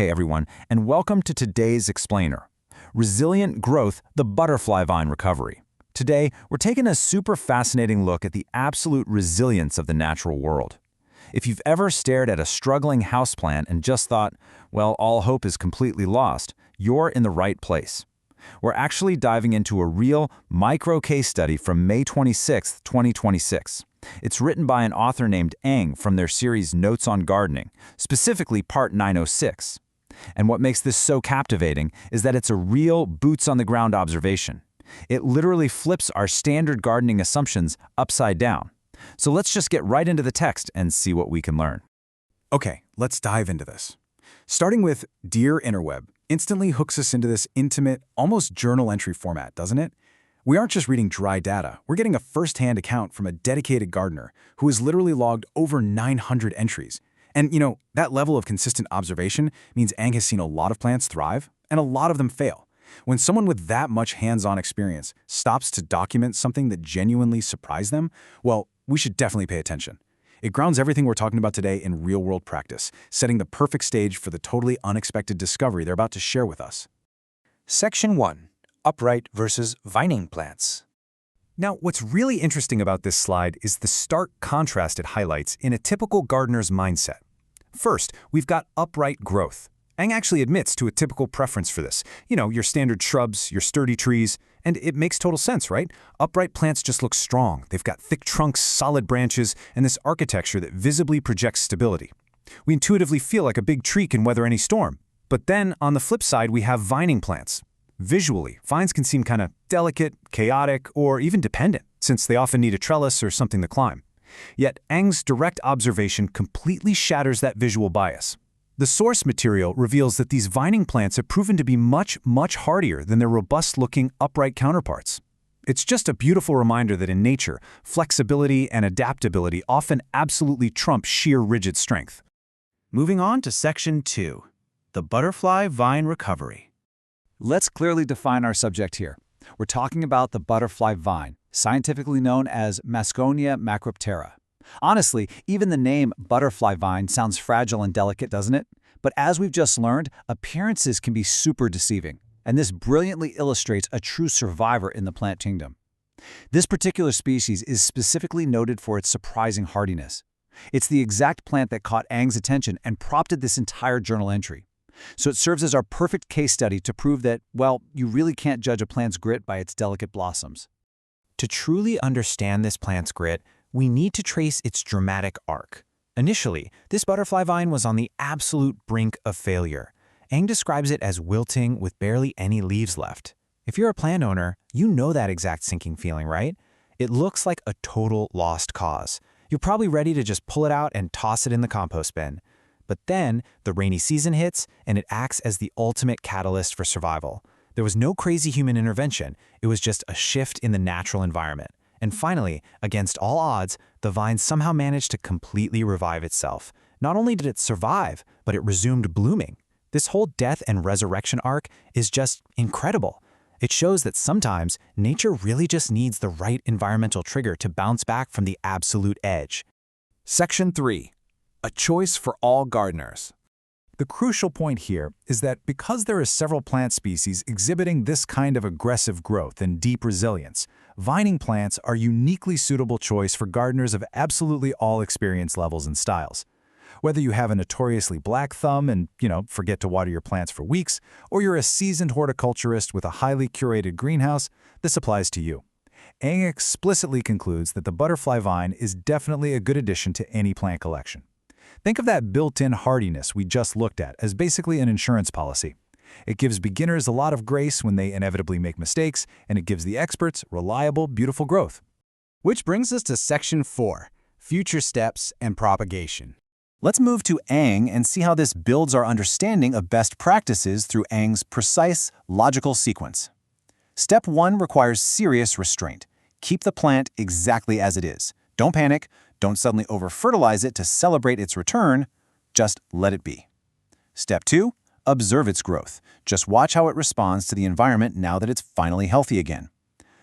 Hey everyone, and welcome to today's Explainer. Resilient Growth, the Butterfly-Vine Recovery. Today, we're taking a super fascinating look at the absolute resilience of the natural world. If you've ever stared at a struggling houseplant and just thought, well, all hope is completely lost, you're in the right place. We're actually diving into a real micro case study from May 26, 2026. It's written by an author named Ang from their series Notes on Gardening, specifically part 906. And what makes this so captivating is that it's a real boots-on-the-ground observation. It literally flips our standard gardening assumptions upside down. So let's just get right into the text and see what we can learn. Okay, let's dive into this. Starting with Dear Interweb instantly hooks us into this intimate, almost journal entry format, doesn't it? We aren't just reading dry data, we're getting a first-hand account from a dedicated gardener who has literally logged over 900 entries. And, that level of consistent observation means Ang has seen a lot of plants thrive and a lot of them fail. When someone with that much hands-on experience stops to document something that genuinely surprised them, well, we should definitely pay attention. It grounds everything we're talking about today in real-world practice, setting the perfect stage for the totally unexpected discovery they're about to share with us. Section 1. Upright versus vining plants. Now, what's really interesting about this slide is the stark contrast it highlights in a typical gardener's mindset. First, we've got upright growth. Ang actually admits to a typical preference for this. Your standard shrubs, your sturdy trees, and it makes total sense, right? Upright plants just look strong. They've got thick trunks, solid branches, and this architecture that visibly projects stability. We intuitively feel like a big tree can weather any storm. But then, on the flip side, we have vining plants. Visually, vines can seem kind of delicate, chaotic, or even dependent, since they often need a trellis or something to climb. Yet, Ang's direct observation completely shatters that visual bias. The source material reveals that these vining plants have proven to be much, much hardier than their robust-looking, upright counterparts. It's just a beautiful reminder that in nature, flexibility and adaptability often absolutely trump sheer rigid strength. Moving on to Section 2, the butterfly-vine recovery. Let's clearly define our subject here. We're talking about the butterfly vine, scientifically known as mascagnia-macroptera. Honestly, even the name butterfly vine sounds fragile and delicate, doesn't it? But as we've just learned, appearances can be super deceiving, and this brilliantly illustrates a true survivor in the plant kingdom. This particular species is specifically noted for its surprising hardiness. It's the exact plant that caught Ang's attention and prompted this entire journal entry. So it serves as our perfect case study to prove that, well, you really can't judge a plant's grit by its delicate blossoms. To truly understand this plant's grit, we need to trace its dramatic arc. Initially, this butterfly vine was on the absolute brink of failure. Ang describes it as wilting with barely any leaves left. If you're a plant owner, you know that exact sinking feeling, right? It looks like a total lost cause. You're probably ready to just pull it out and toss it in the compost bin. But then, the rainy season hits, and it acts as the ultimate catalyst for survival. There was no crazy human intervention, it was just a shift in the natural environment. And finally, against all odds, the vine somehow managed to completely revive itself. Not only did it survive, but it resumed blooming. This whole death and resurrection arc is just incredible. It shows that sometimes nature really just needs the right environmental trigger to bounce back from the absolute edge. Section 3. A choice for all gardeners. The crucial point here is that because there are several plant species exhibiting this kind of aggressive growth and deep resilience, vining plants are a uniquely suitable choice for gardeners of absolutely all experience levels and styles. Whether you have a notoriously black thumb and, forget to water your plants for weeks, or you're a seasoned horticulturist with a highly curated greenhouse, this applies to you. Ang explicitly concludes that the butterfly vine is definitely a good addition to any plant collection. Think of that built-in hardiness we just looked at as basically an insurance policy. It gives beginners a lot of grace when they inevitably make mistakes, and it gives the experts reliable, beautiful growth. Which brings us to Section 4, future steps and propagation. Let's move to Ang and see how this builds our understanding of best practices through Ang's precise, logical sequence. Step 1 requires serious restraint. Keep the plant exactly as it is. Don't panic. Don't suddenly over-fertilize it to celebrate its return. Just let it be. Step 2, observe its growth. Just watch how it responds to the environment now that it's finally healthy again.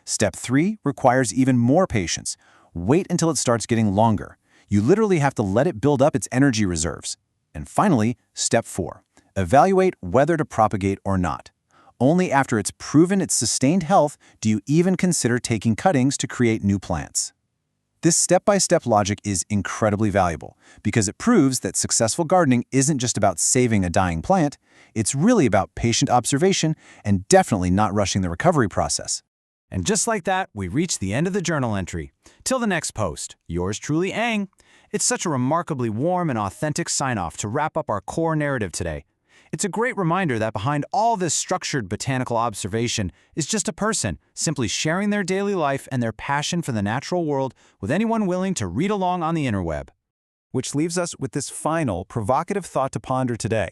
Step 3 requires even more patience. Wait until it starts getting longer. You literally have to let it build up its energy reserves. And finally, step 4, Evaluate whether to propagate or not. Only after it's proven its sustained health do you even consider taking cuttings to create new plants. This step-by-step logic is incredibly valuable because it proves that successful gardening isn't just about saving a dying plant, it's really about patient observation and definitely not rushing the recovery process. And just like that, we reach the end of the journal entry. Till the next post, yours truly, Ang. It's such a remarkably warm and authentic sign-off to wrap up our core narrative today. It's a great reminder that behind all this structured botanical observation is just a person simply sharing their daily life and their passion for the natural world with anyone willing to read along on the interweb. Which leaves us with this final, provocative thought to ponder today.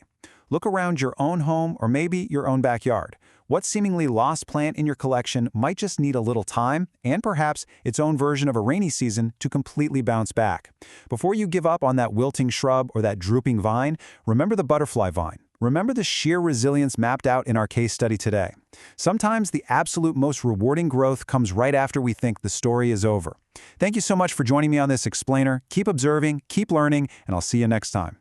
Look around your own home or maybe your own backyard. What seemingly lost plant in your collection might just need a little time and perhaps its own version of a rainy season to completely bounce back. Before you give up on that wilting shrub or that drooping vine, remember the butterfly vine. Remember the sheer resilience mapped out in our case study today. Sometimes the absolute most rewarding growth comes right after we think the story is over. Thank you so much for joining me on this explainer. Keep observing, keep learning, and I'll see you next time.